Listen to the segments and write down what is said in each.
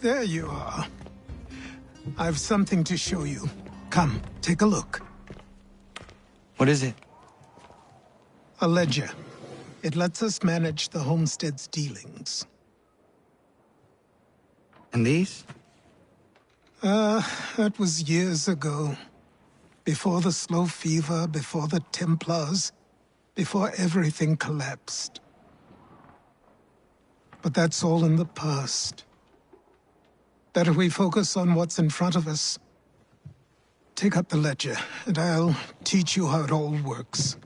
There you are. I've something to show you. Come, take a look. What is it? A ledger. It lets us manage the homestead's dealings. And these? That was years ago. Before the Slow Fever, before the Templars, before everything collapsed. But that's all in the past. Better we focus on what's in front of us. Take up the ledger, and I'll teach you how it all works.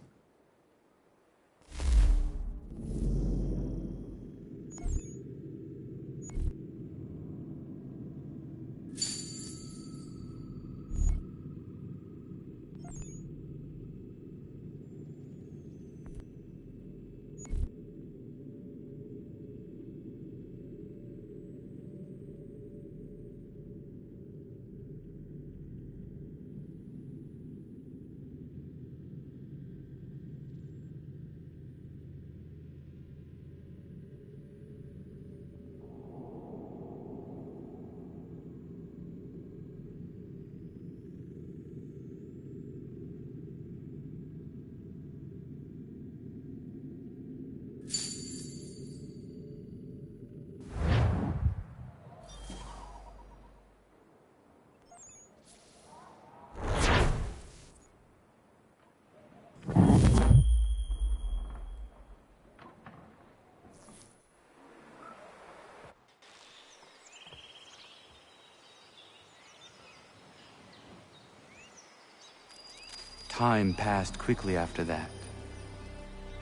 Time passed quickly after that.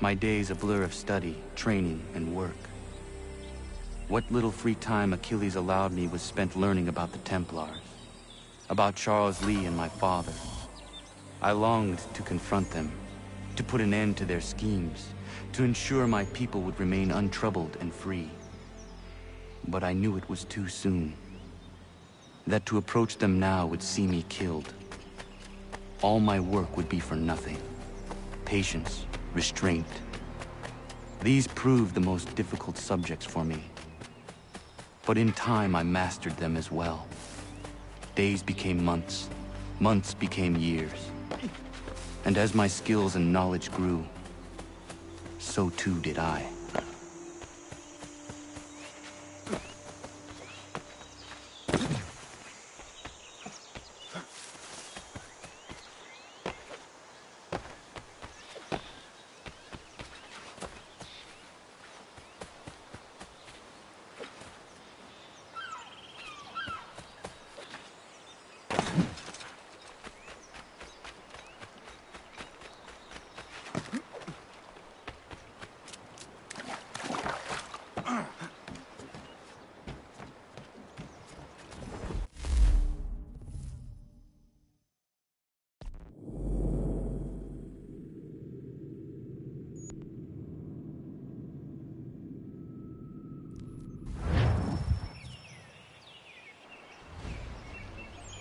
My days a blur of study, training, and work. What little free time Achilles allowed me was spent learning about the Templars, about Charles Lee and my father. I longed to confront them, to put an end to their schemes, to ensure my people would remain untroubled and free. But I knew it was too soon, that to approach them now would see me killed. All my work would be for nothing. Patience, restraint. These proved the most difficult subjects for me. But in time, I mastered them as well. Days became months, months became years. And as my skills and knowledge grew, so too did I.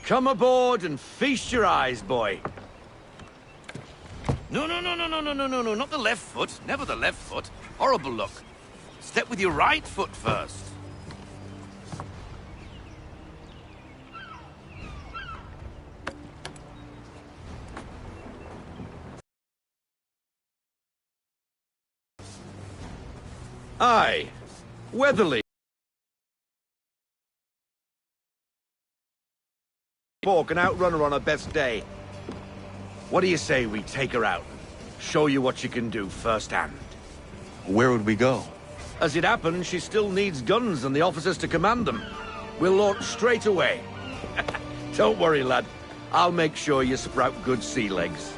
Come aboard and feast your eyes, boy. No, not the left foot. Never the left foot. Horrible look. Step with your right foot first. Aye, Weatherly. Can outrun her on her best day. What do you say we take her out? Show you what she can do firsthand. Where would we go? As it happens, she still needs guns and the officers to command them. We'll launch straight away. Don't worry, lad. I'll make sure you sprout good sea legs.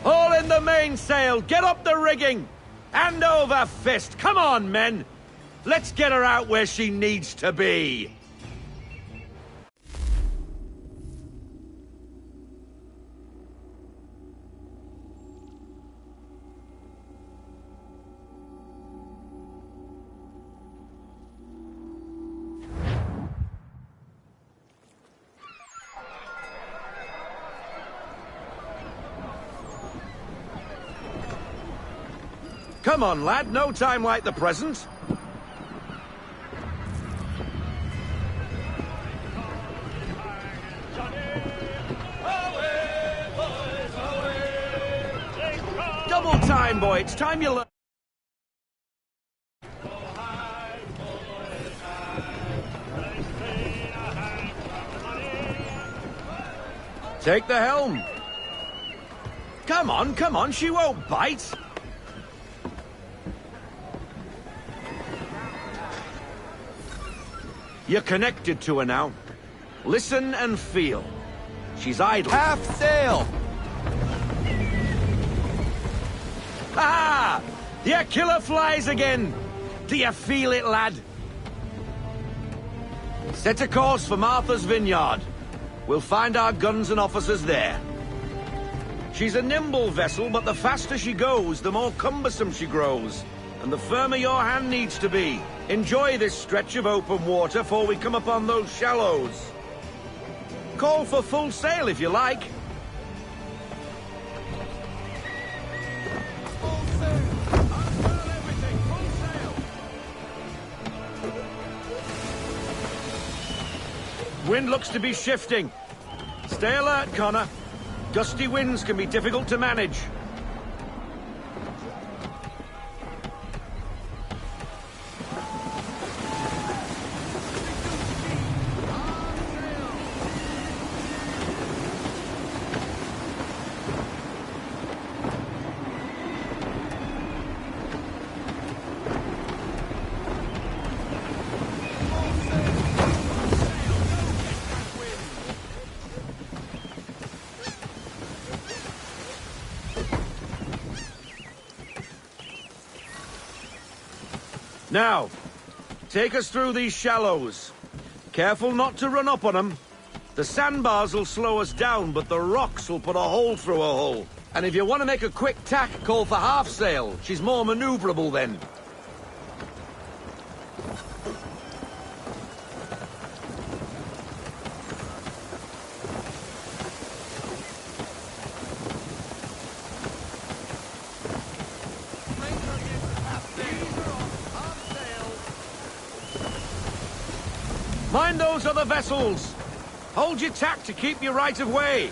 Haul in the mainsail! Get up the rigging! Hand over fist! Come on, men! Let's get her out where she needs to be! Come on, lad. No time like the present. time, boy. It's time you learn. Take the helm. Come on, she won't bite. You're connected to her now. Listen and feel. She's idle. Half sail! Ah! Your killer flies again! Do you feel it, lad? Set a course for Martha's Vineyard. We'll find our guns and officers there. She's a nimble vessel, but the faster she goes, the more cumbersome she grows. And the firmer your hand needs to be. Enjoy this stretch of open water before we come upon those shallows. Call for full sail if you like. Full sail! Unfurl everything! Full sail! Wind looks to be shifting. Stay alert, Connor. Gusty winds can be difficult to manage. Now, take us through these shallows. Careful not to run up on them. The sandbars will slow us down, but the rocks will put a hole through a hole. And if you want to make a quick tack, call for half sail. She's more maneuverable then. Mind those other vessels! Hold your tack to keep your right of way!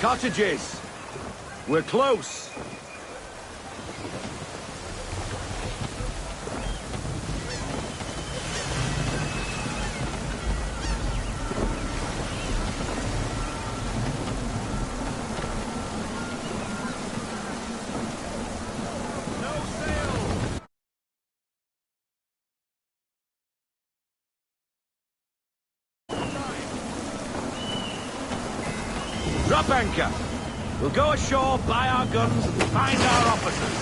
Cottages. We're close. No sail. Drop anchor. We'll go ashore, buy our guns, and find our officers.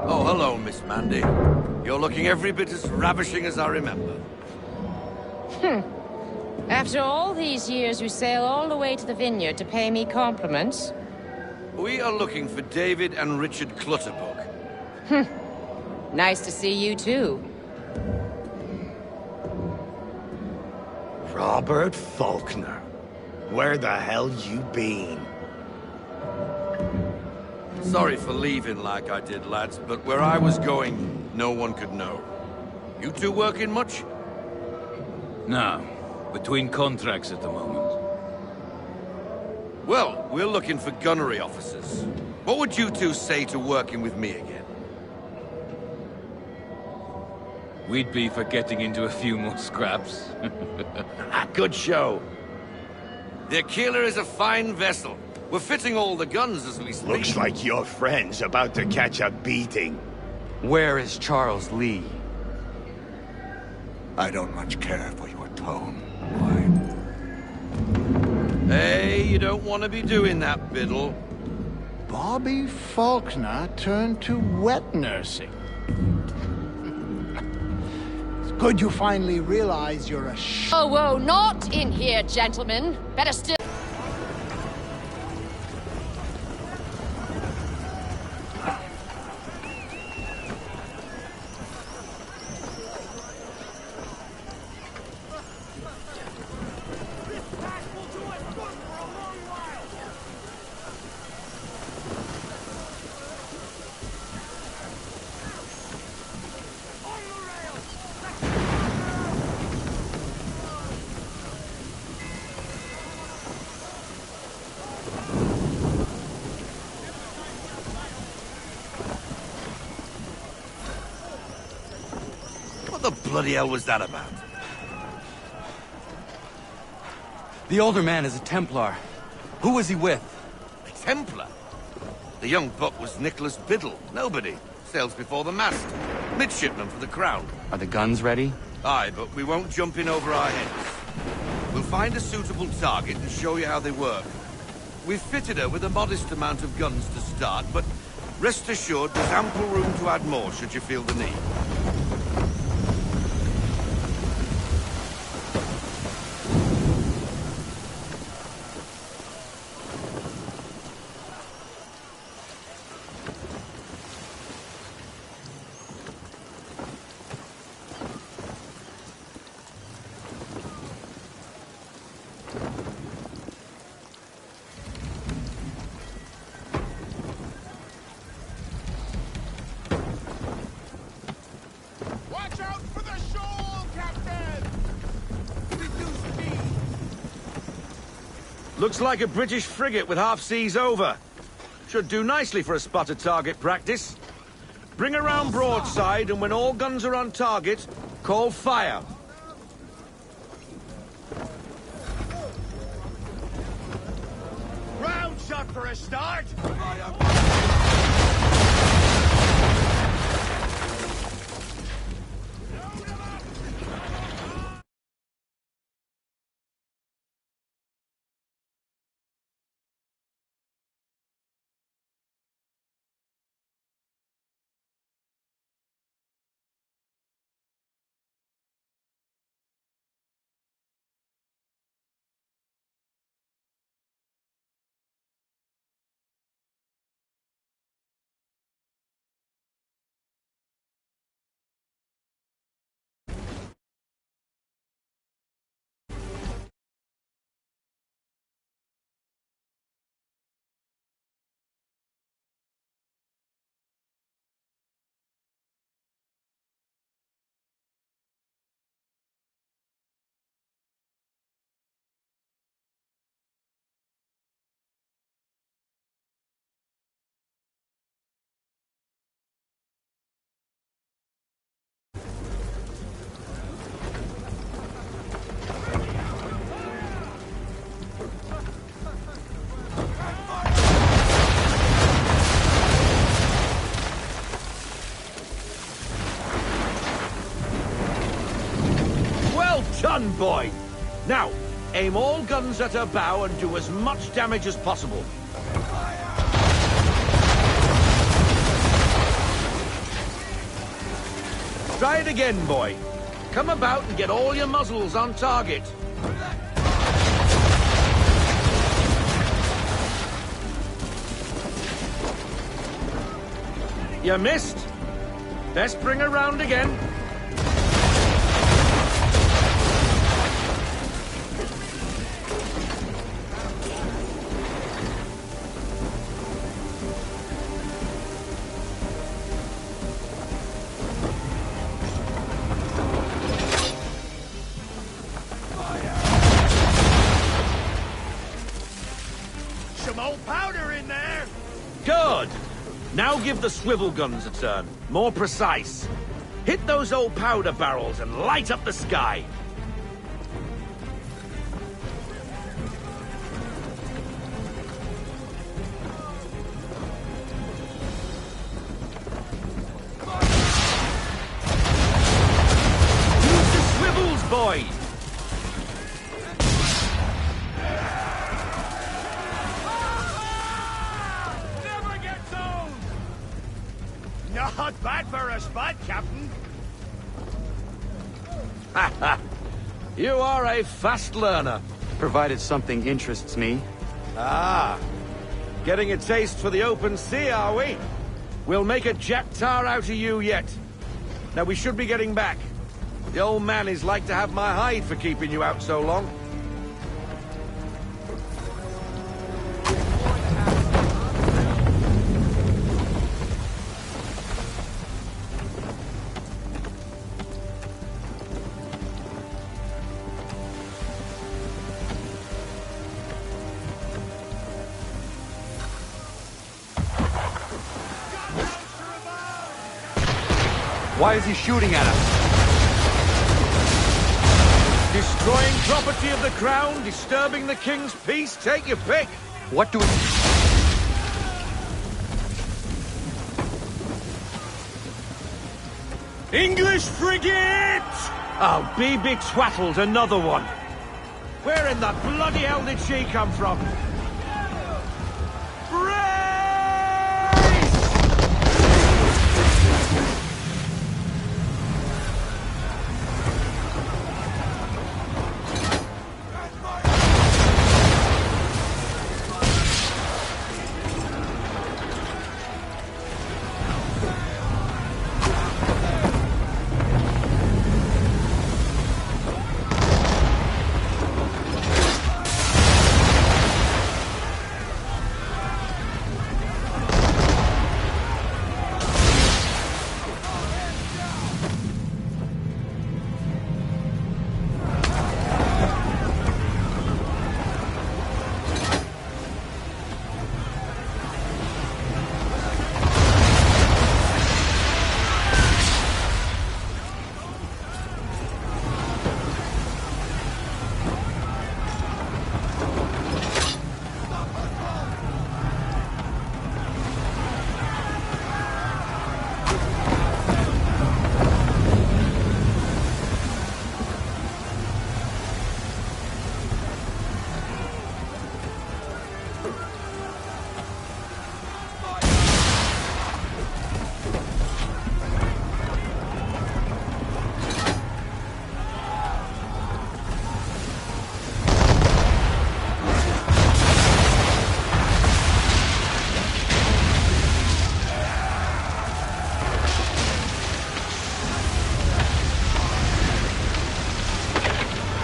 Oh, hello, Miss Mandy. You're looking every bit as ravishing as I remember. After all these years, you sail all the way to the vineyard to pay me compliments? We are looking for David and Richard Clutterbuck. Nice to see you, too. Robert Faulkner. Where the hell you been? Sorry for leaving like I did, lads, but where I was going, no one could know. You two working much? No. Between contracts at the moment. Well, we're looking for gunnery officers. What would you two say to working with me again? We'd be for getting into a few more scraps. Good show. The Aquila is a fine vessel. We're fitting all the guns as we speak. Looks like your friend's about to catch a beating. Where is Charles Lee? I don't much care for your tone. Hey, you don't want to be doing that, Biddle. Bobby Faulkner turned to wet nursing. It's good you finally realize you're a Oh, whoa, not in here, gentlemen. Better still. What the bloody hell was that about? The older man is a Templar. Who was he with? A Templar? The young buck was Nicholas Biddle. Nobody. Sails before the mast. Midshipman for the Crown. Are the guns ready? Aye, but we won't jump in over our heads. We'll find a suitable target and show you how they work. We've fitted her with a modest amount of guns to start, but rest assured there's ample room to add more should you feel the need. Watch out for the shoal, Captain! Reduce speed! Looks like a British frigate with half seas over. Should do nicely for a spotted target practice. Bring around broadside, and when all guns are on target, call fire. Round shot for a start! Done, boy! Now, aim all guns at her bow and do as much damage as possible. Try it again, boy. Come about and get all your muzzles on target. You missed. Best bring her round again. powder in there! Good! Now give the swivel guns a turn. More precise. Hit those old powder barrels and light up the sky. Use the swivels, boy! Never gets old! Not bad for a spud, Captain. You are a fast learner. Provided something interests me. Ah, getting a taste for the open sea, are we? We'll make a jack tar out of you yet. Now we should be getting back. The old man is like to have my hide for keeping you out so long. Why is he shooting at us? Destroying property of the crown, disturbing the king's peace, take your pick. What do we... English frigate! Oh, BB Twattle's another one. Where in the bloody hell did she come from? Brace!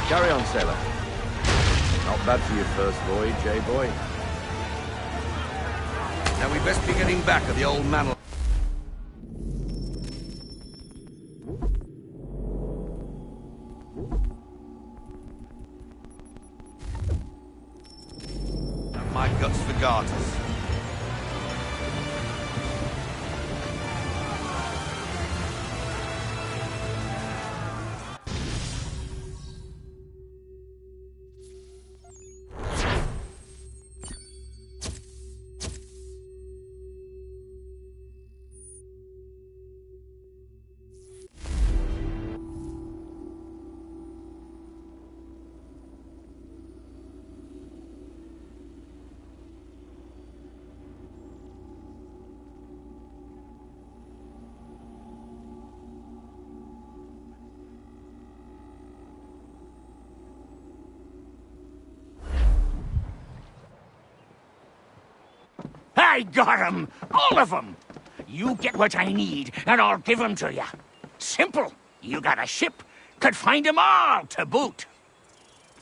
Carry on, sailor. Not bad for your first voyage, eh, boy? Now we best be getting back at the old man. My guts for garters. I got 'em! All of 'em! You get what I need, and I'll give 'em to you. Simple. You got a ship, could find 'em all to boot.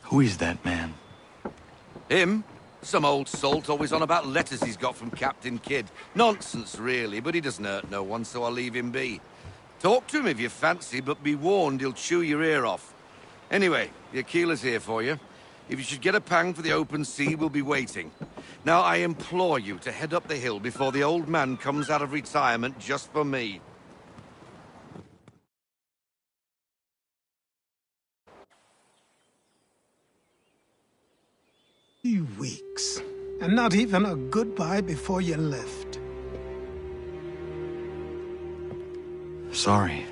Who is that man? Him? Some old salt always on about letters he's got from Captain Kidd. Nonsense, really, but he doesn't hurt no one, so I'll leave him be. Talk to him if you fancy, but be warned he'll chew your ear off. Anyway, the Aquila's here for you. If you should get a pang for the open sea, we'll be waiting. Now, I implore you to head up the hill before the old man comes out of retirement just for me. 3 weeks. And not even a goodbye before you left. Sorry.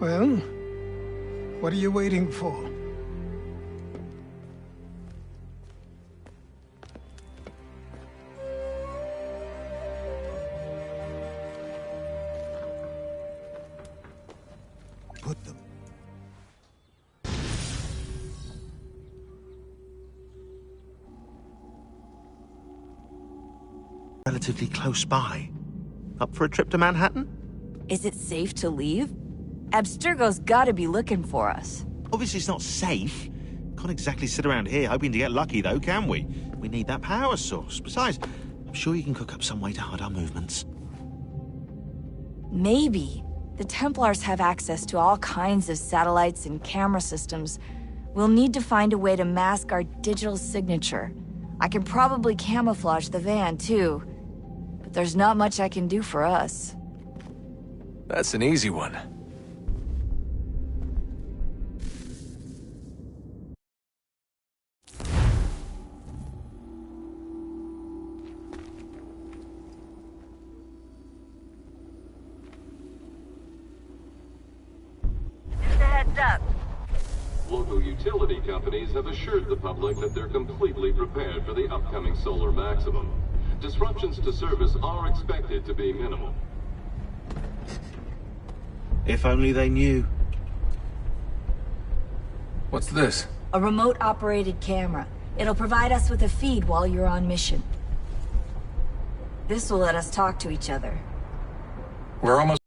Well, what are you waiting for? Put them. Relatively close by. Up for a trip to Manhattan? Is it safe to leave? Abstergo's gotta be looking for us. Obviously it's not safe. Can't exactly sit around here hoping to get lucky, though, can we? We need that power source. Besides, I'm sure you can cook up some way to hide our movements. Maybe. The Templars have access to all kinds of satellites and camera systems. We'll need to find a way to mask our digital signature. I can probably camouflage the van, too. But there's not much I can do for us. That's an easy one. Just a heads up. Local utility companies have assured the public that they're completely prepared for the upcoming solar maximum. Disruptions to service are expected to be minimal. If only they knew. What's this? A remote-operated camera. It'll provide us with a feed while you're on mission. This will let us talk to each other. We're almost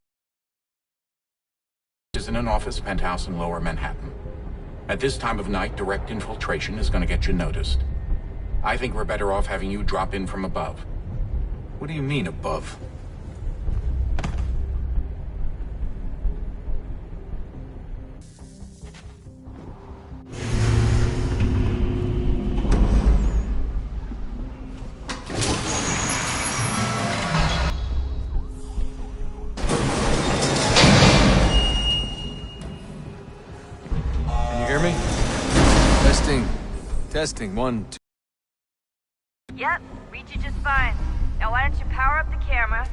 in an office penthouse in Lower Manhattan. At this time of night, direct infiltration is going to get you noticed. I think we're better off having you drop in from above. What do you mean, above? Testing, 1, 2. Yep, read you just fine. Now why don't you power up the camera?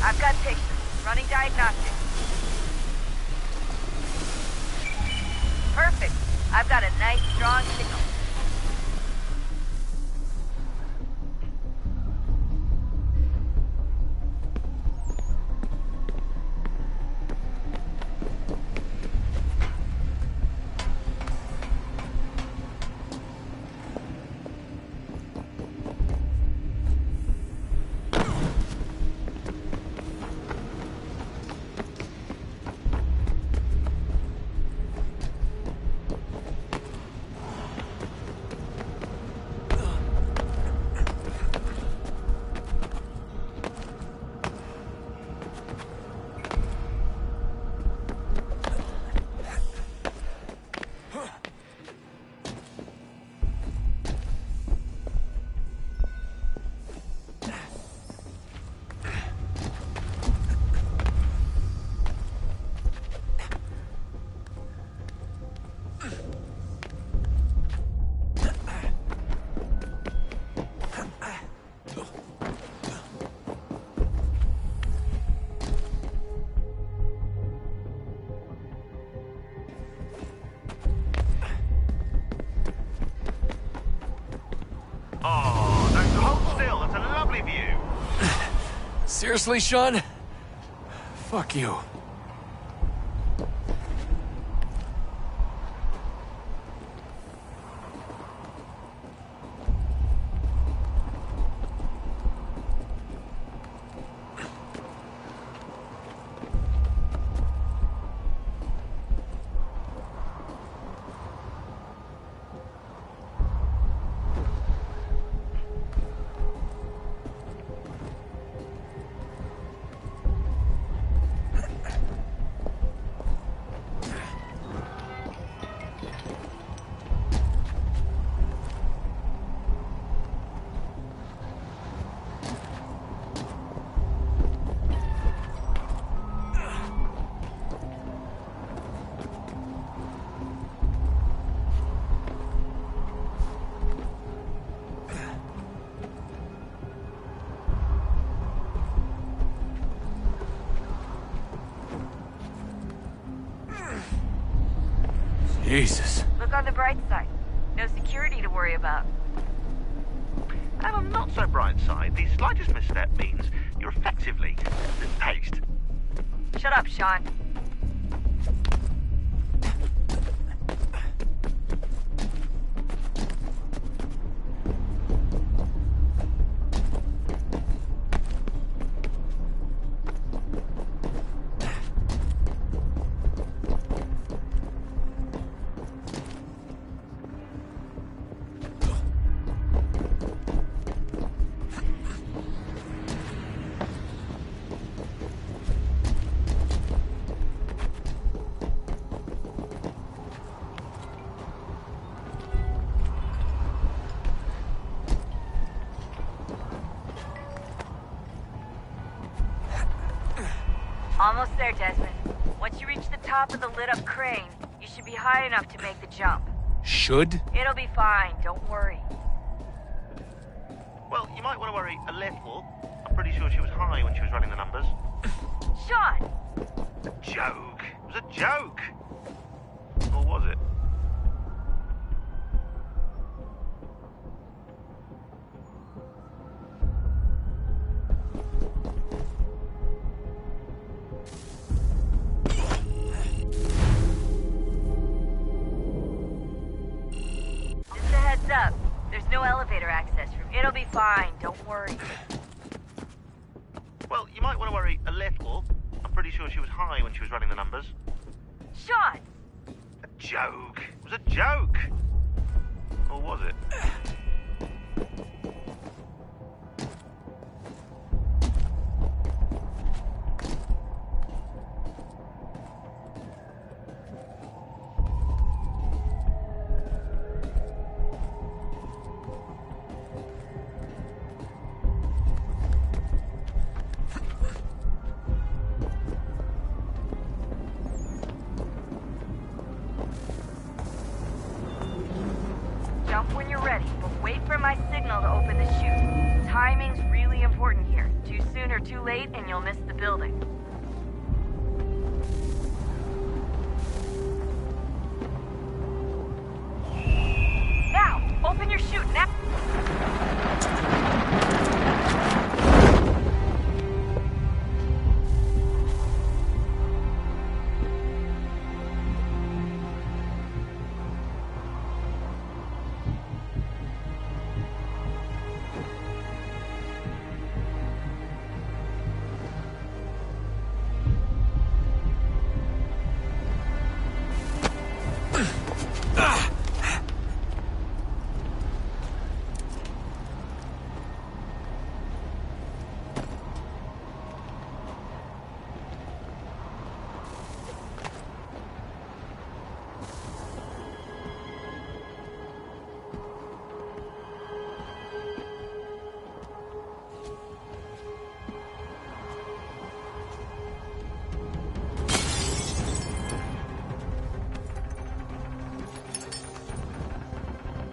I've got pictures. Running diagnostics. Perfect. I've got a nice, strong signal. Seriously, Sean? Fuck you. Jesus. Look on the bright side. No security to worry about. And on the not so bright side, the slightest misstep means you're effectively aced. Shut up, Sean. Almost there, Desmond. Once you reach the top of the lit-up crane, you should be high enough to make the jump. Should? It'll be fine, don't worry. Well, you might want to worry a little. I'm pretty sure she was high when she was running the numbers. Sean! A joke. It was a joke. Or was it? Just a heads up. There's no elevator access room. It'll be fine, don't worry. Well, you might want to worry a little. I'm pretty sure she was high when she was running the numbers. Sean! A joke. It was a joke. Or was it? Jump when you're ready, but wait for my signal to open the chute. Timing's really important here. Too soon or too late, and you'll miss the building. Now, open your chute now.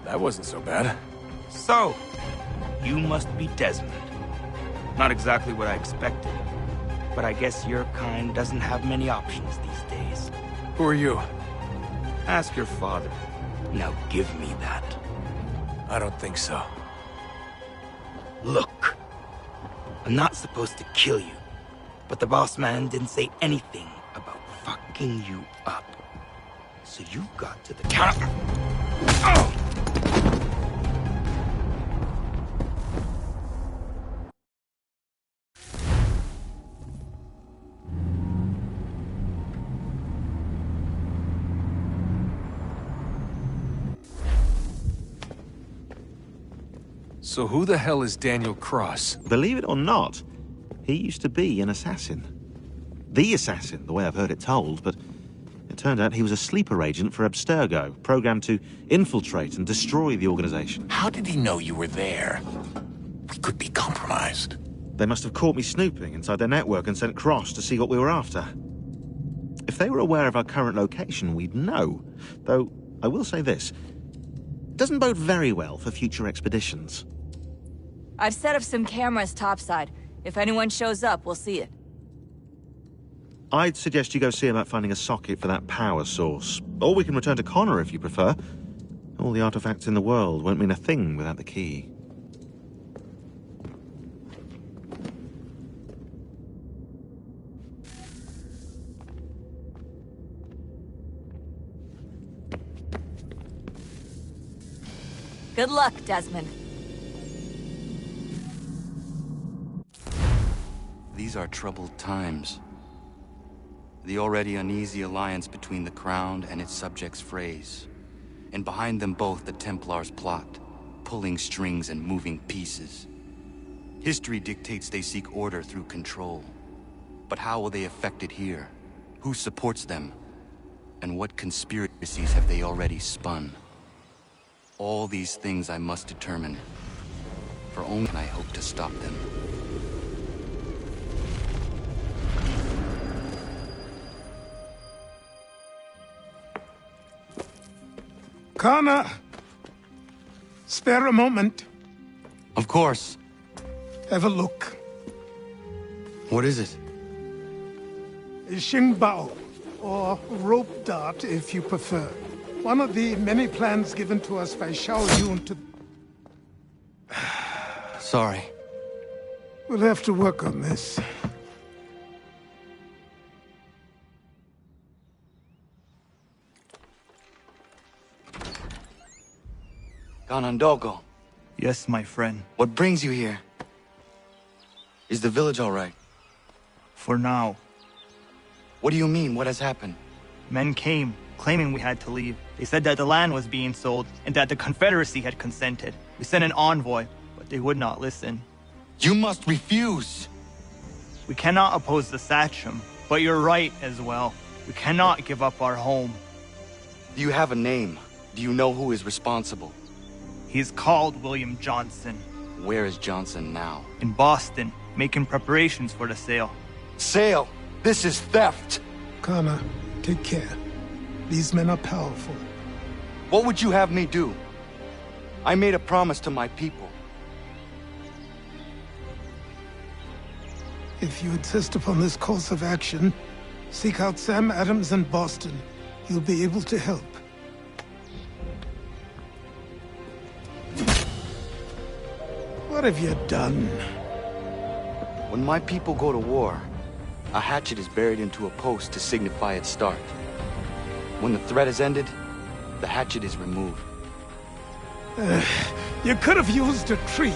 That wasn't so bad. So, you must be Desmond. Not exactly what I expected, but I guess your kind doesn't have many options these days. Who are you? Ask your father. Now give me that. I don't think so. Look, I'm not supposed to kill you, but the boss man didn't say anything about fucking you up. So you got to the counter. Oh! So who the hell is Daniel Cross? Believe it or not, he used to be an assassin. The assassin, the way I've heard it told, but it turned out he was a sleeper agent for Abstergo, programmed to infiltrate and destroy the organization. How did he know you were there? We could be compromised. They must have caught me snooping inside their network and sent Cross to see what we were after. If they were aware of our current location, we'd know. Though, I will say this. It doesn't bode very well for future expeditions. I've set up some cameras topside. If anyone shows up, we'll see it. I'd suggest you go see about finding a socket for that power source. Or we can return to Connor if you prefer. All the artifacts in the world won't mean a thing without the key. Good luck, Desmond. These are troubled times. The already uneasy alliance between the Crown and its subjects frays. And behind them both the Templars plot, pulling strings and moving pieces. History dictates they seek order through control. But how will they affect it here? Who supports them? And what conspiracies have they already spun? All these things I must determine, for only I hope to stop them. Connor! Spare a moment. Of course. Have a look. What is it? Xingbao, or rope dart if you prefer. One of the many plans given to us by Xiao Yun to... Sorry. We'll have to work on this. Ganondogo. Yes, my friend. What brings you here? Is the village all right? For now. What do you mean? What has happened? Men came, claiming we had to leave. They said that the land was being sold, and that the Confederacy had consented. We sent an envoy, but they would not listen. You must refuse! We cannot oppose the Sachem, but you're right as well. We cannot give up our home. Do you have a name? Do you know who is responsible? He's called William Johnson. Where is Johnson now? In Boston, making preparations for the sale. Sale? This is theft! Connor, take care. These men are powerful. What would you have me do? I made a promise to my people. If you insist upon this course of action, seek out Sam Adams in Boston. He'll be able to help. What have you done? When my people go to war, a hatchet is buried into a post to signify its start. When the threat is ended, the hatchet is removed. You could have used a tree.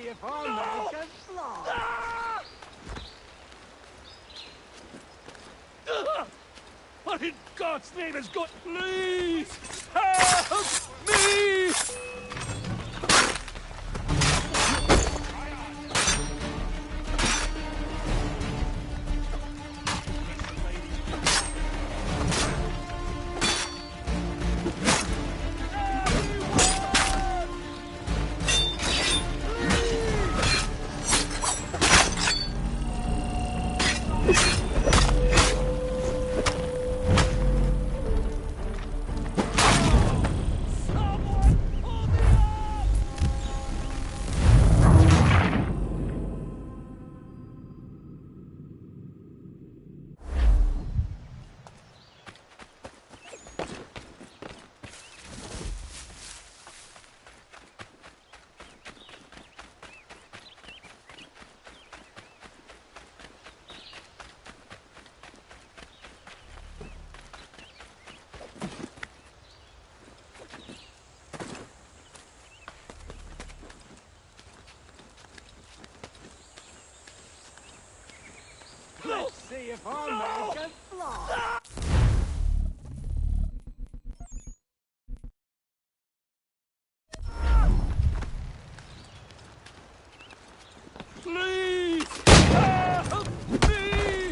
if I'll make it fly. What in God's name has got... Please! Help me! Let's see if I'll make it fly. Please! Help me!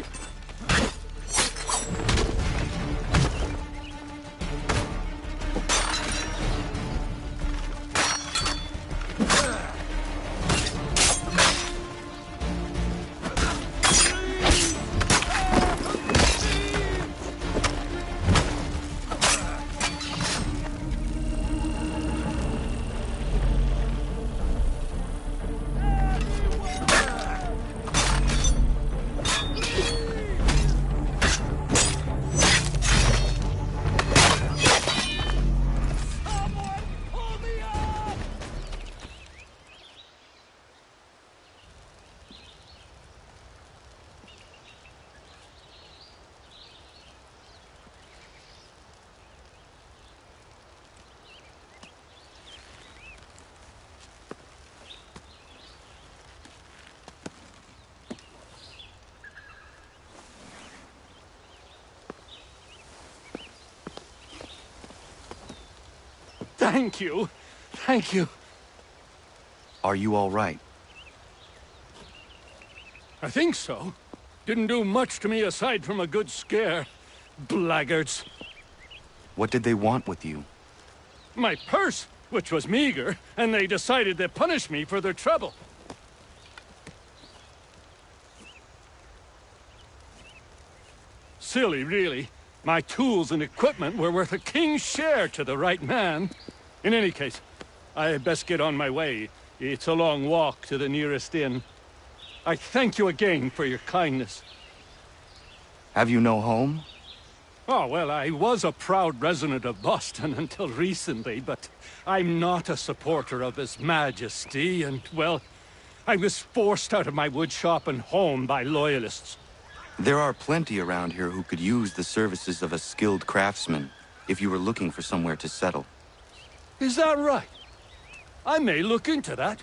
Thank you. Thank you. Are you all right? I think so. Didn't do much to me aside from a good scare. Blackguards. What did they want with you? My purse, which was meager, and they decided to punish me for their trouble. Silly, really. My tools and equipment were worth a king's share to the right man. In any case, I had best get on my way. It's a long walk to the nearest inn. I thank you again for your kindness. Have you no home? Oh, well, I was a proud resident of Boston until recently, but I'm not a supporter of His Majesty, and, well, I was forced out of my woodshop and home by loyalists. There are plenty around here who could use the services of a skilled craftsman, if you were looking for somewhere to settle. Is that right? I may look into that.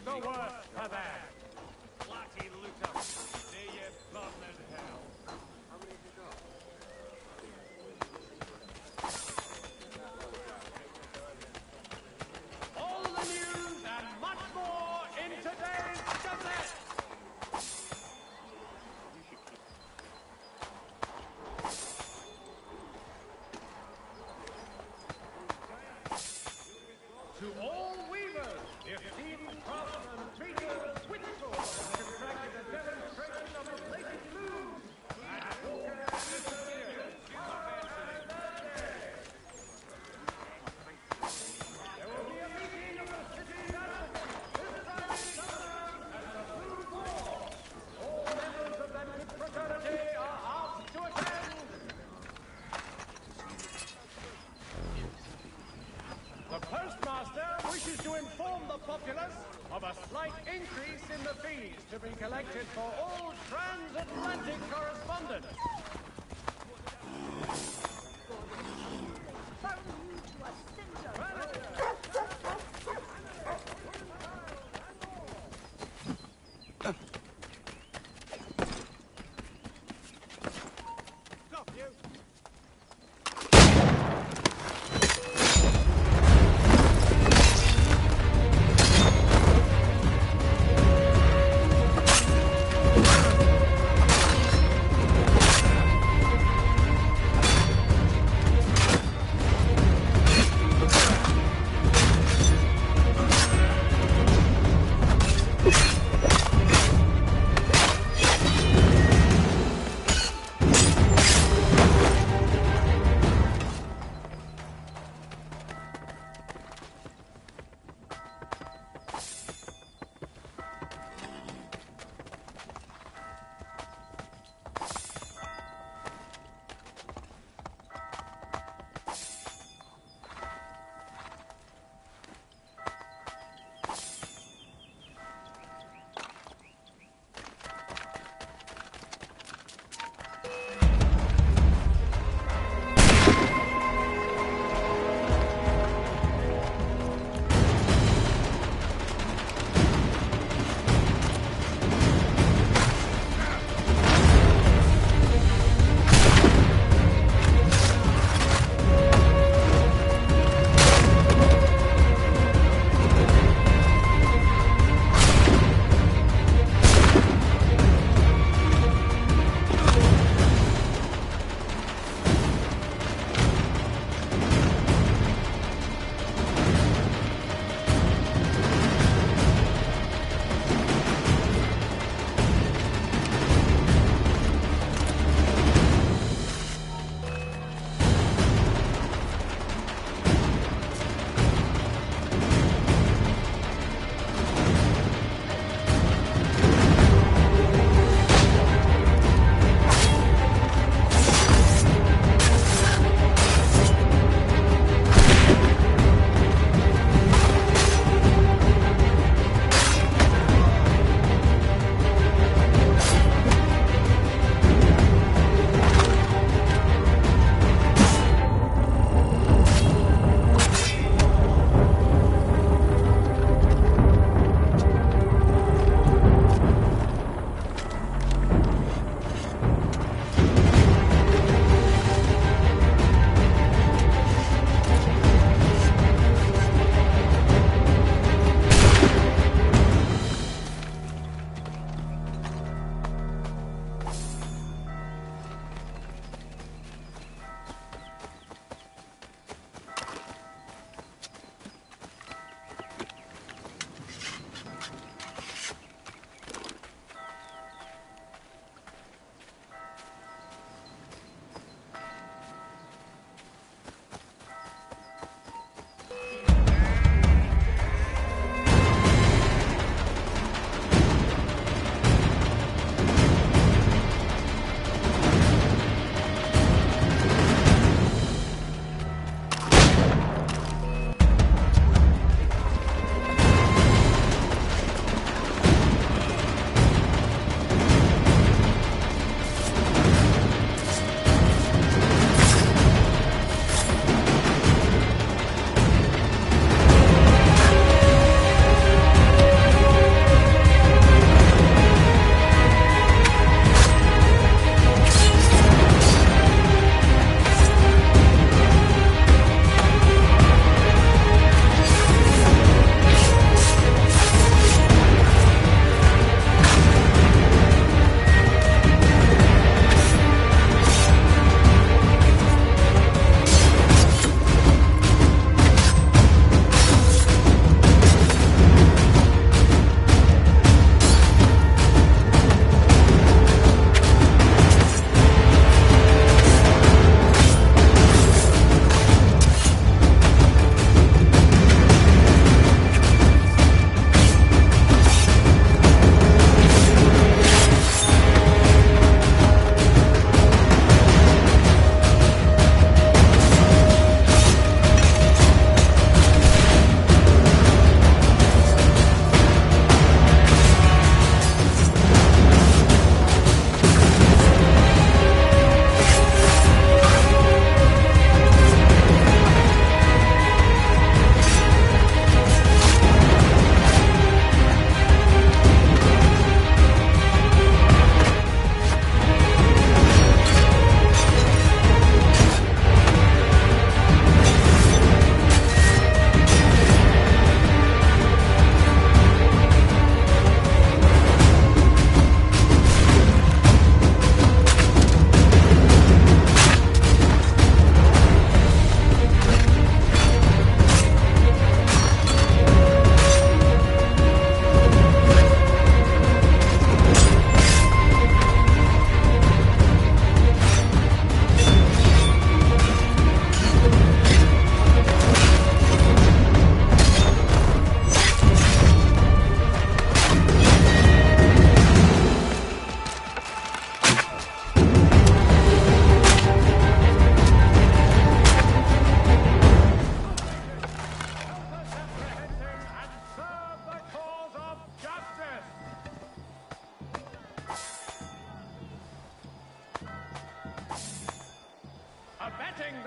the worst for them. Bloody looter. See you blood and hell. How many have you got? All the news and much more in today's Gazette. To all weavers, if Stephen Craftsman, Peter Switchboard has contracted a demonstration of his latest moves, and Walker and Mr. Beard, there will be a meeting of the city's advocates this Friday summer at the Blue Hall. All members of that good fraternity are asked to attend. The postmaster wishes to inform the populace of a slight increase in the fees to be collected for all transatlantic correspondence. Stop you!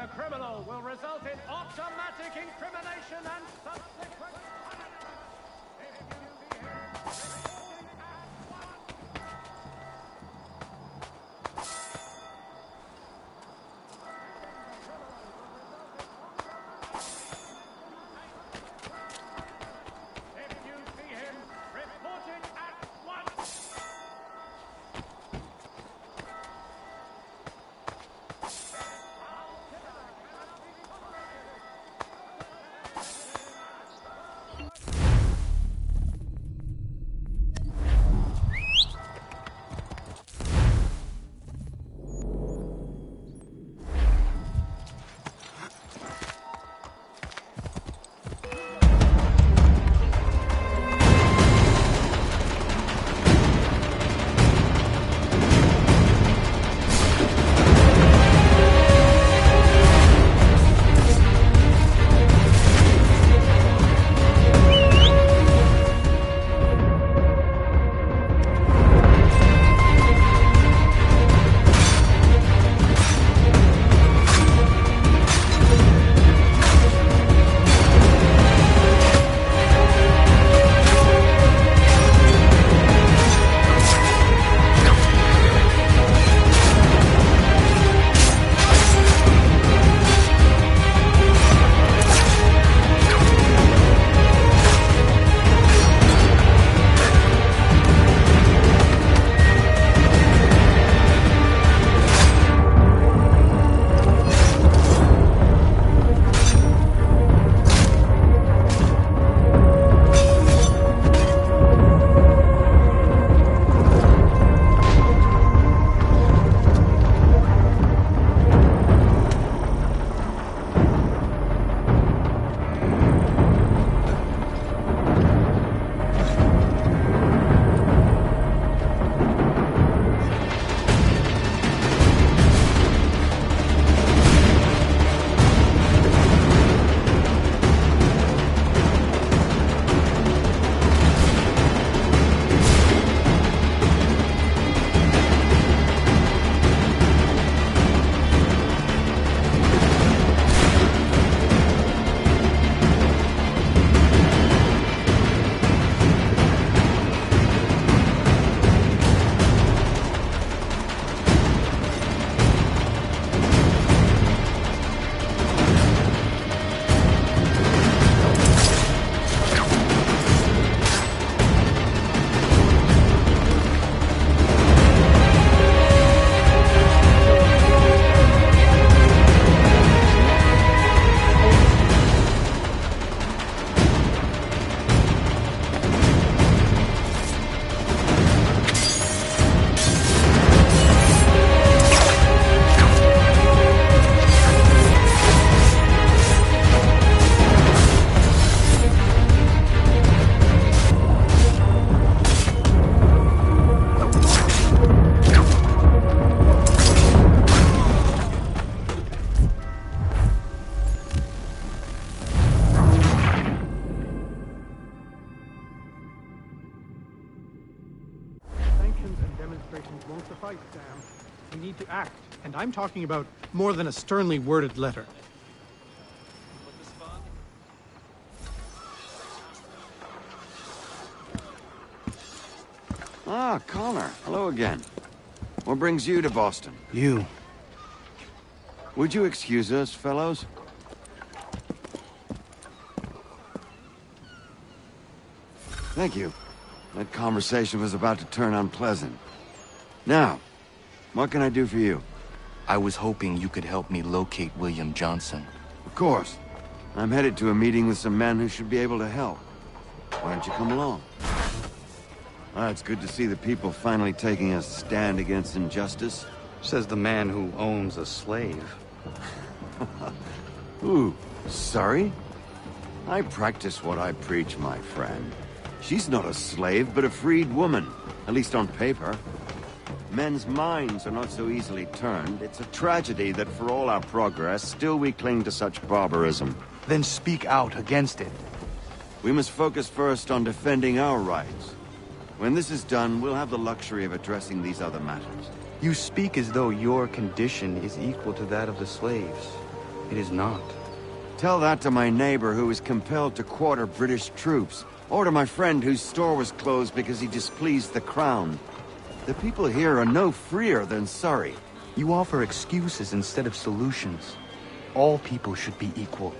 a criminal will result in automatic incrimination and subsequent won't suffice, Sam. We need to act, and I'm talking about more than a sternly worded letter. Ah, Connor. Hello again. What brings you to Boston? You. Would you excuse us, fellows? Thank you. That conversation was about to turn unpleasant. Now, what can I do for you? I was hoping you could help me locate William Johnson. Of course. I'm headed to a meeting with some men who should be able to help. Why don't you come along? It's good to see the people finally taking a stand against injustice. Says the man who owns a slave. Ooh, sorry? I practice what I preach, my friend. She's not a slave, but a freed woman, at least on paper. Men's minds are not so easily turned. It's a tragedy that for all our progress, still we cling to such barbarism. Then speak out against it. We must focus first on defending our rights. When this is done, we'll have the luxury of addressing these other matters. You speak as though your condition is equal to that of the slaves. It is not. Tell that to my neighbor who was compelled to quarter British troops, or to my friend whose store was closed because he displeased the crown. The people here are no freer than Surrey. You offer excuses instead of solutions. All people should be equal,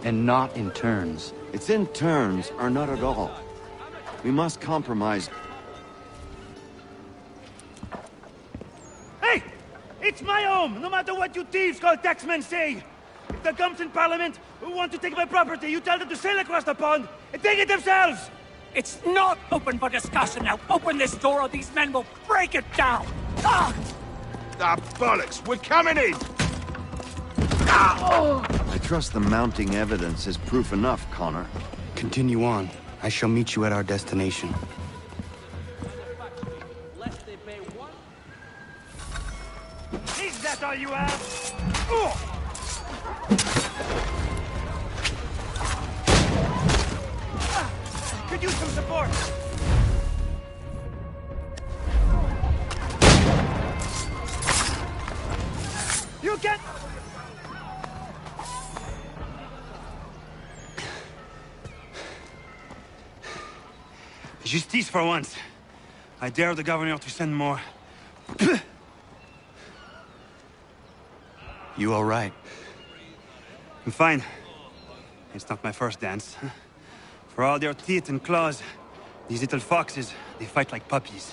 and not in turns. It's in turns, or not at all. We must compromise. Hey! It's my home, no matter what you thieves called taxmen say! If the gums in Parliament who want to take my property, you tell them to sail across the pond and take it themselves! It's not open for discussion now. Open this door or these men will break it down! Ah! Ah, bollocks! We're coming in! I trust the mounting evidence is proof enough, Connor. Continue on. I shall meet you at our destination. Is that all you have? Could use some support. You can... Justice for once. I dare the governor to send more. You all right? I'm fine. It's not my first dance. For all their teeth and claws, these little foxes, they fight like puppies.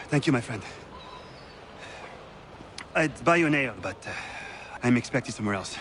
Thank you, my friend. I'd buy you an ale, but I'm expecting somewhere else.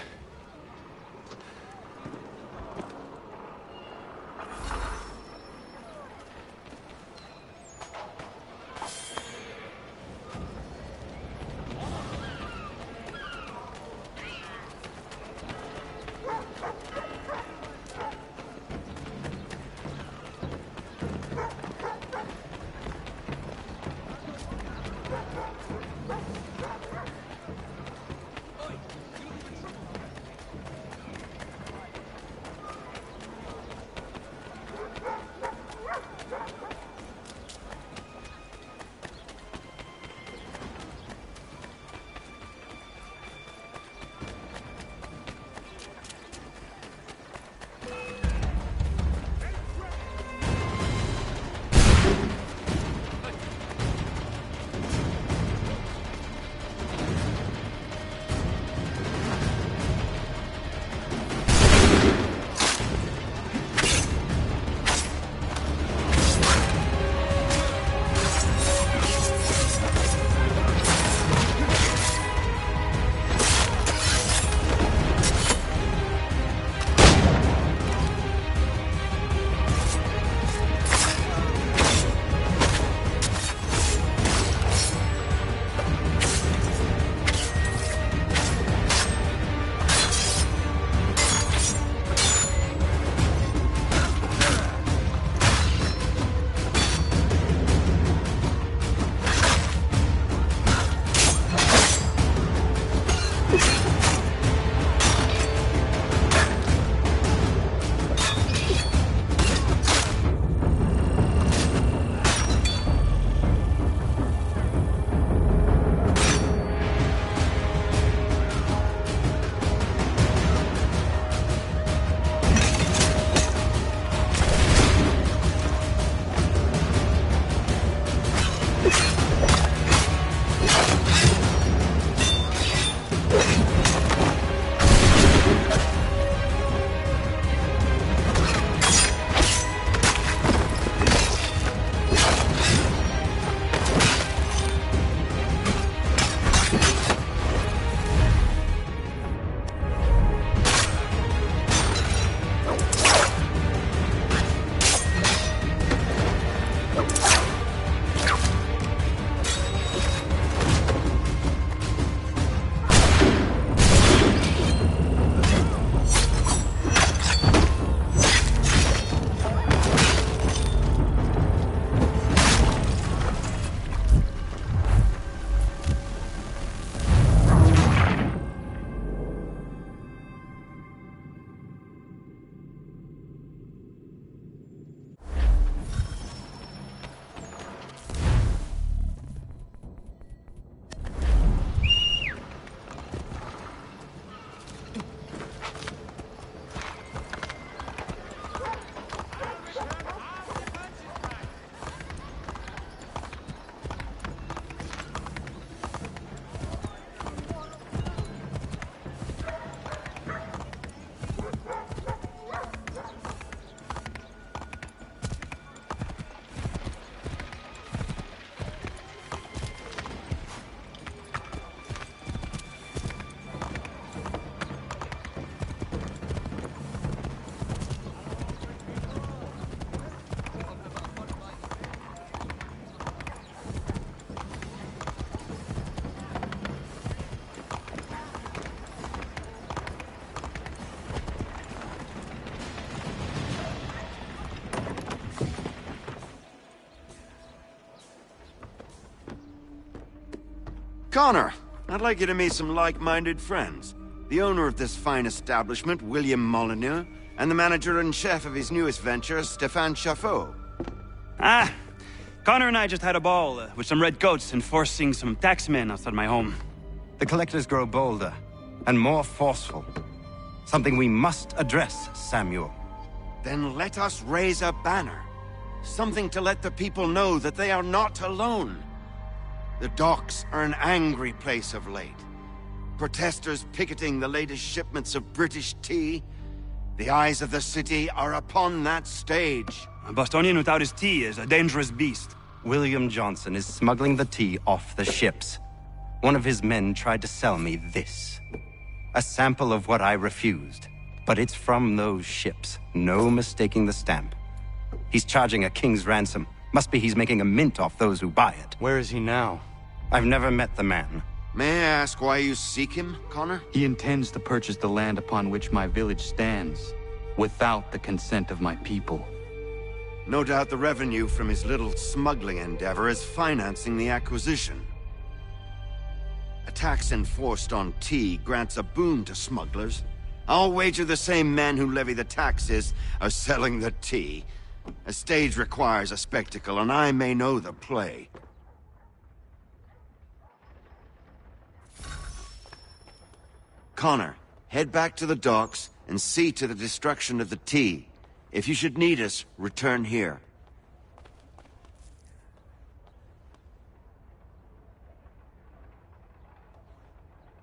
Connor, I'd like you to meet some like-minded friends. The owner of this fine establishment, William Molyneux, and the manager and chef of his newest venture, Stéphane Chaffeau. Ah, Connor and I just had a ball with some red coats enforcing some taxmen outside my home. The collectors grow bolder and more forceful. Something we must address, Samuel. Then let us raise a banner. Something to let the people know that they are not alone. The docks are an angry place of late. Protesters picketing the latest shipments of British tea. The eyes of the city are upon that stage. A Bostonian without his tea is a dangerous beast. William Johnson is smuggling the tea off the ships. One of his men tried to sell me this. A sample of what I refused. But it's from those ships. No mistaking the stamp. He's charging a king's ransom. Must be he's making a mint off those who buy it. Where is he now? I've never met the man. May I ask why you seek him, Connor? He intends to purchase the land upon which my village stands, without the consent of my people. No doubt the revenue from his little smuggling endeavor is financing the acquisition. A tax enforced on tea grants a boon to smugglers. I'll wager the same men who levy the taxes are selling the tea. A stage requires a spectacle, and I may know the play. Connor, head back to the docks and see to the destruction of the tea. If you should need us, return here.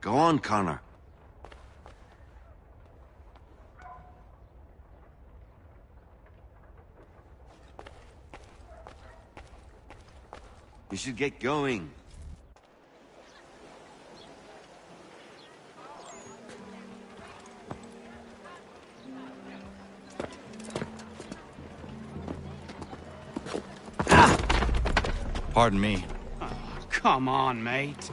Go on, Connor. You should get going. Pardon me. Oh, come on, mate.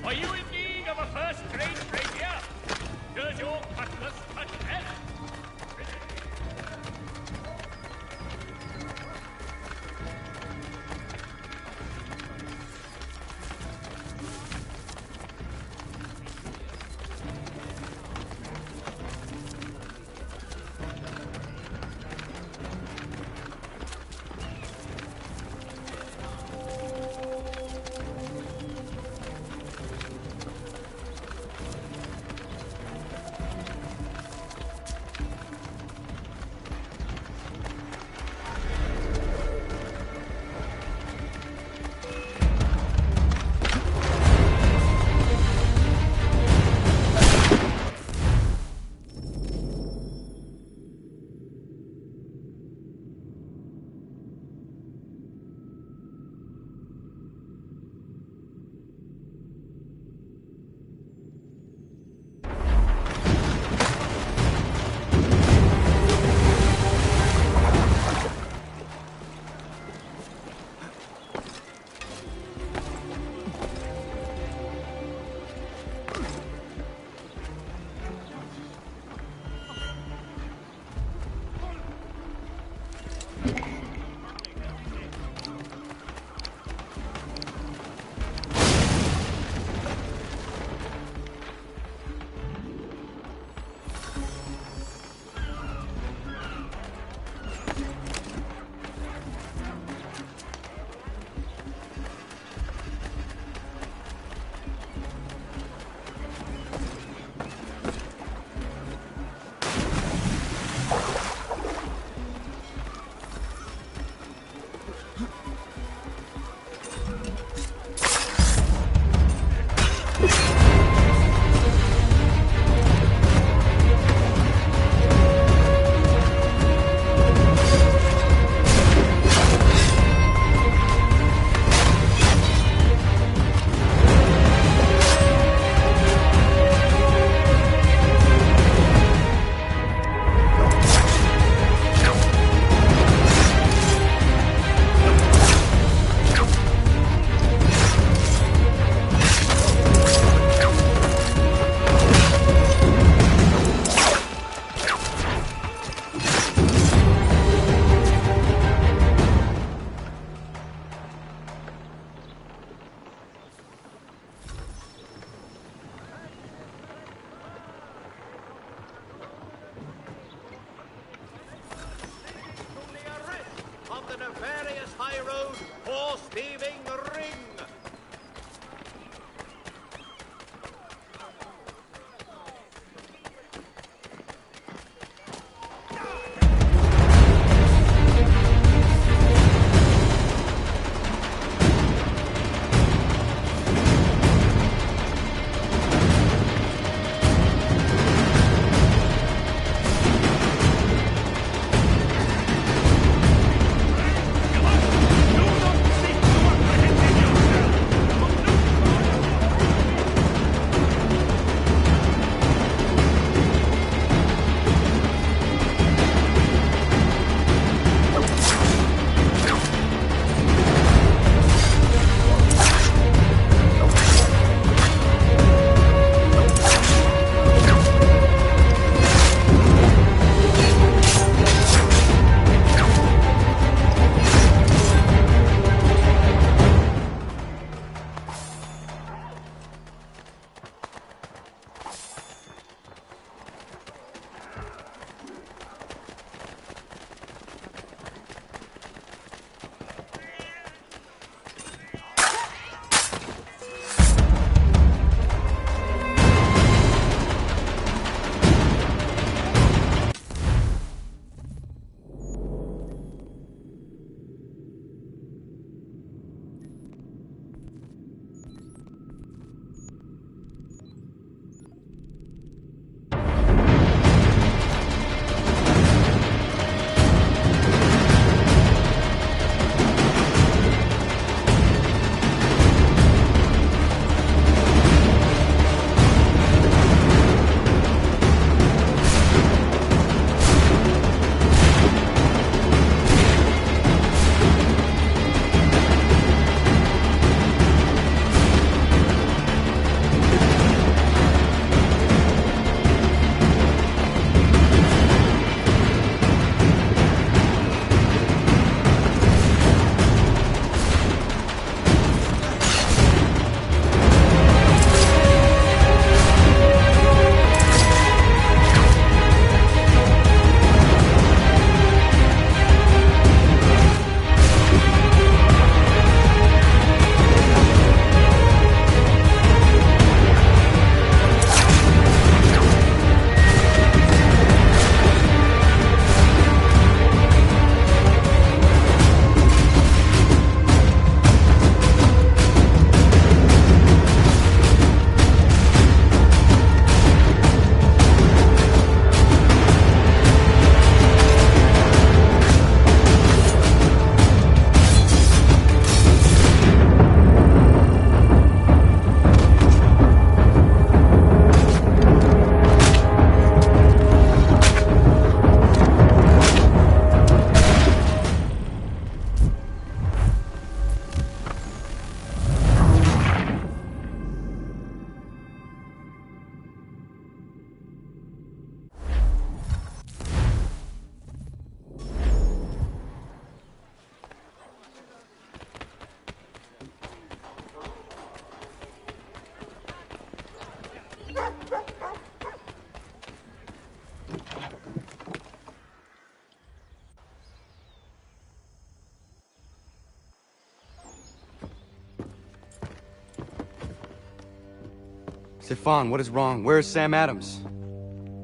Are you in need of a first-rate rapier? Does your cutlass touch that? Stefan, what is wrong? Where is Sam Adams?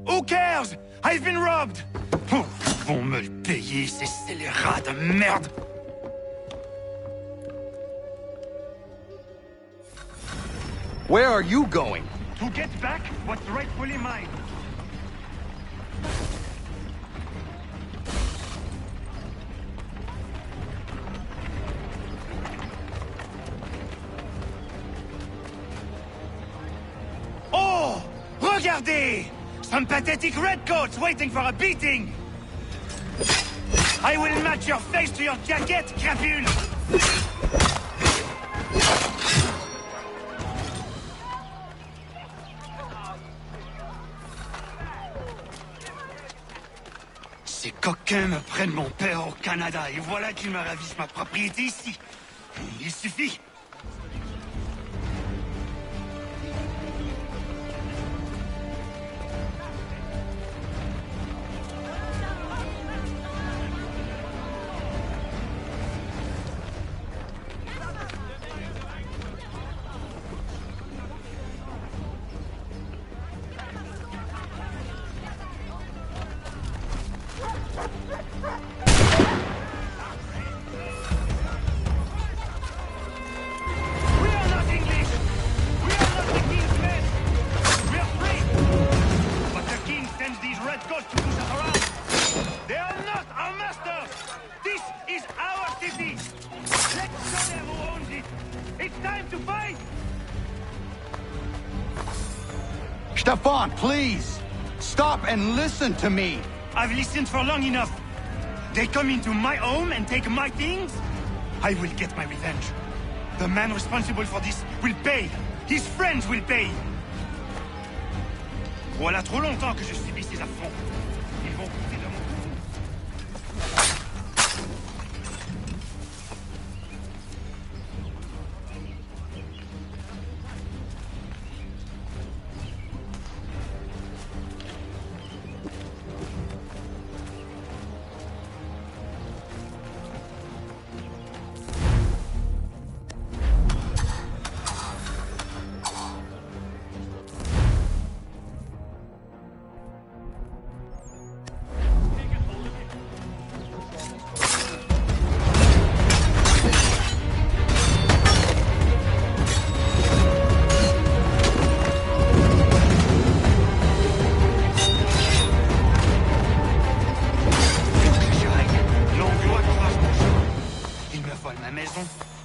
Who cares? I've been robbed! Oh, ils vont me le payer, ces scélérats de merde! Where are you going? To get back what's rightfully mine. Oh! Regardez! Some pathetic redcoats waiting for a beating! I will match your face to your jacket, crapule! Ces coquins me prennent mon père au Canada, et voilà qu'ils me ravissent ma propriété ici. Il suffit. Stefan, please! Stop and listen to me! I've listened for long enough. They come into my home and take my things? I will get my revenge. The man responsible for this will pay. His friends will pay. Voilà trop longtemps que je subis ces affronts. Ils vont coûter de mon...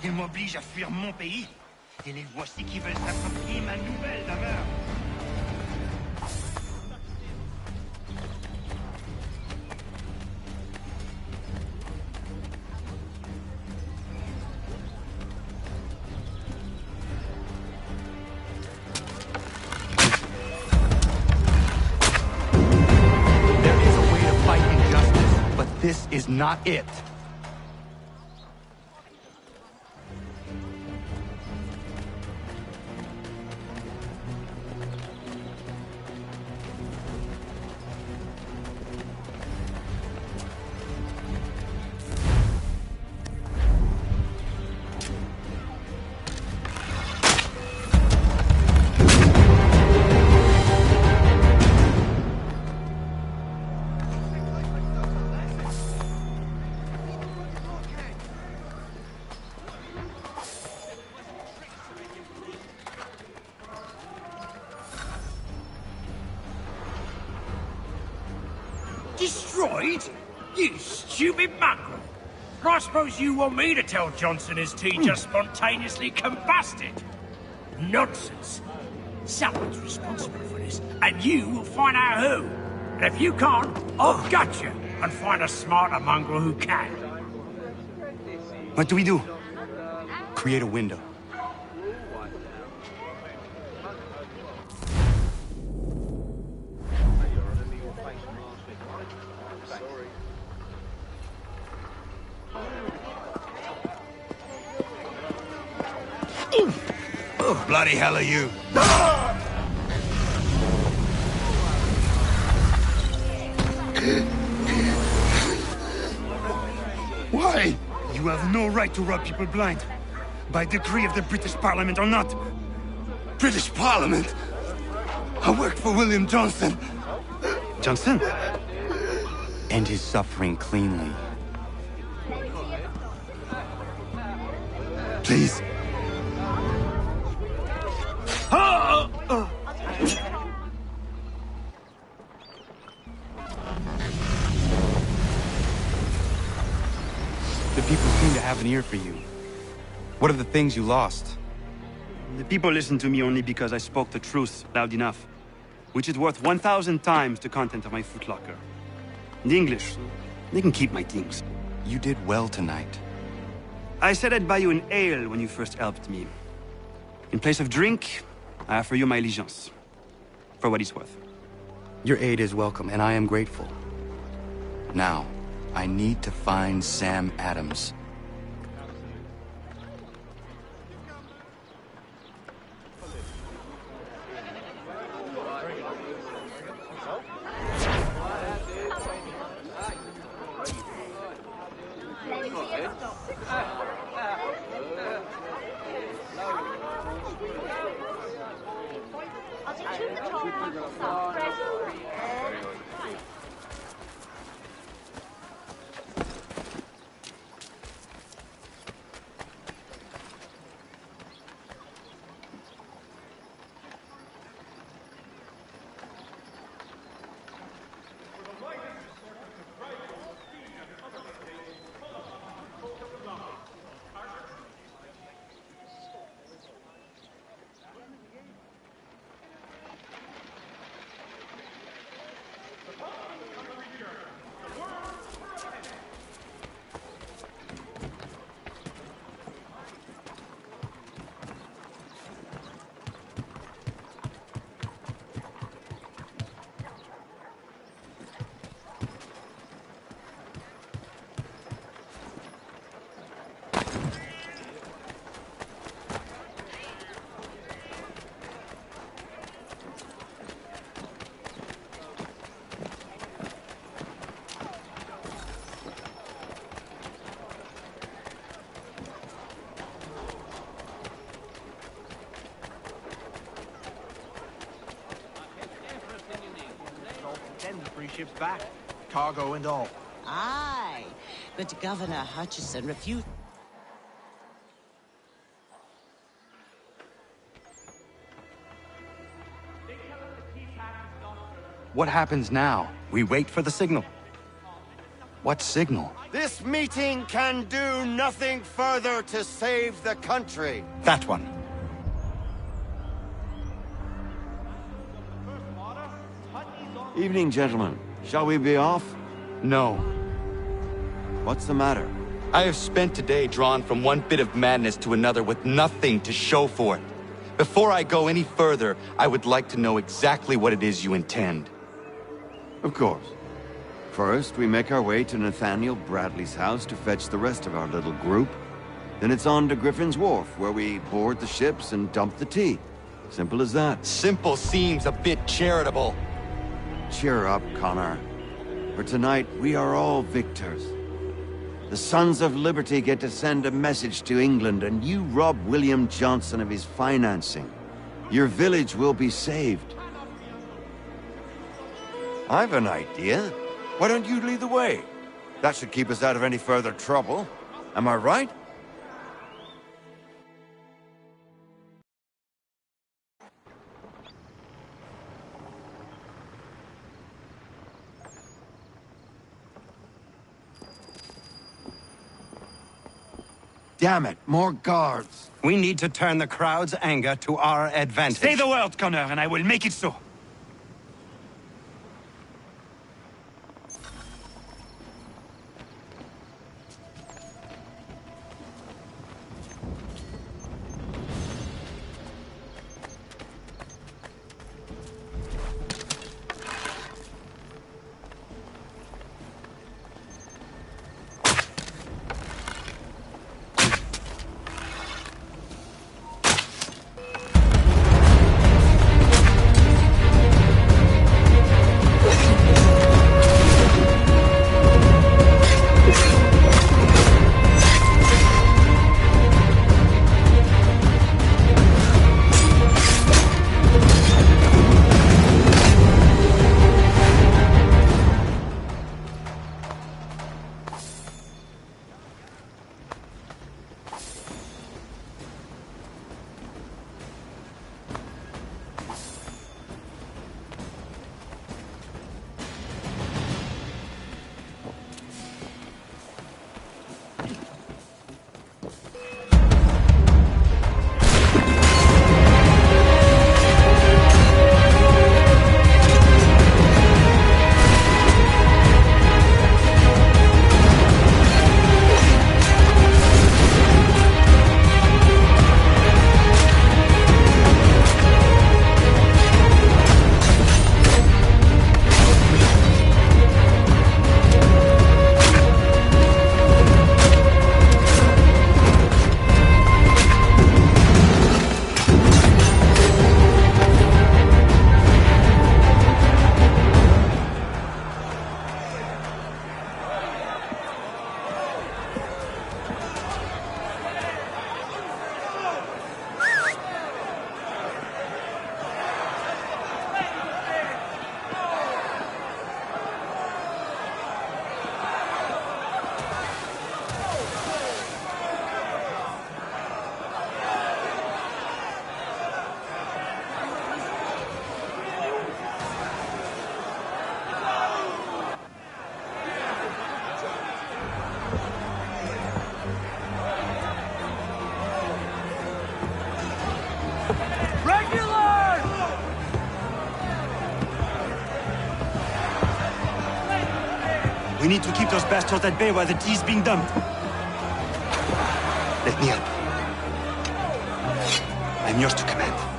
Ils m'obligent à fuir mon pays. Et les voici qui veulent s'approprier ma nouvelle demeure. There is a way to fight injustice, but this is not it. Destroyed? You stupid mongrel! I suppose you want me to tell Johnson his tea just spontaneously combusted? Nonsense! Someone's responsible for this, and you will find out who. And if you can't, I'll gut you and find a smarter mongrel who can. What do we do? Create a window. Oh, bloody hell are you? Why? You have no right to rob people blind. By decree of the British Parliament or not. British Parliament? I worked for William Johnson. Johnson? End his suffering cleanly. Please. The people seem to have an ear for you. What are the things you lost? The people listen to me only because I spoke the truth loud enough, which is worth 1,000 times the content of my footlocker. The English, they can keep my things. You did well tonight. I said I'd buy you an ale when you first helped me. In place of drink, I offer you my allegiance. For what it's worth. Your aid is welcome, and I am grateful. Now, I need to find Sam Adams. Ships back, cargo and all. Aye, but Governor Hutchison refused. What happens now? We wait for the signal. What signal? This meeting can do nothing further to save the country. That one. Evening, gentlemen. Shall we be off? No. What's the matter? I have spent today drawn from one bit of madness to another with nothing to show for it. Before I go any further, I would like to know exactly what it is you intend. Of course. First, we make our way to Nathaniel Bradley's house to fetch the rest of our little group. Then it's on to Griffin's Wharf, where we board the ships and dump the tea. Simple as that. Simple seems a bit charitable. Cheer up, Connor. For tonight, we are all victors. The Sons of Liberty get to send a message to England, and you rob William Johnson of his financing. Your village will be saved. I've an idea. Why don't you lead the way? That should keep us out of any further trouble. Am I right? Damn it, more guards. We need to turn the crowd's anger to our advantage. Say the word, Connor, and I will make it so. We need to keep those bastards at bay while the tea's being dumped. Let me help. I'm yours to command.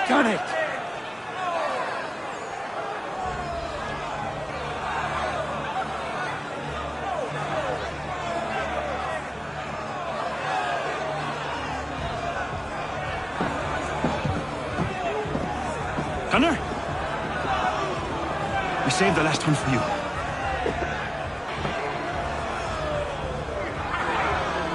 Done it! Connor? We saved the last one for you.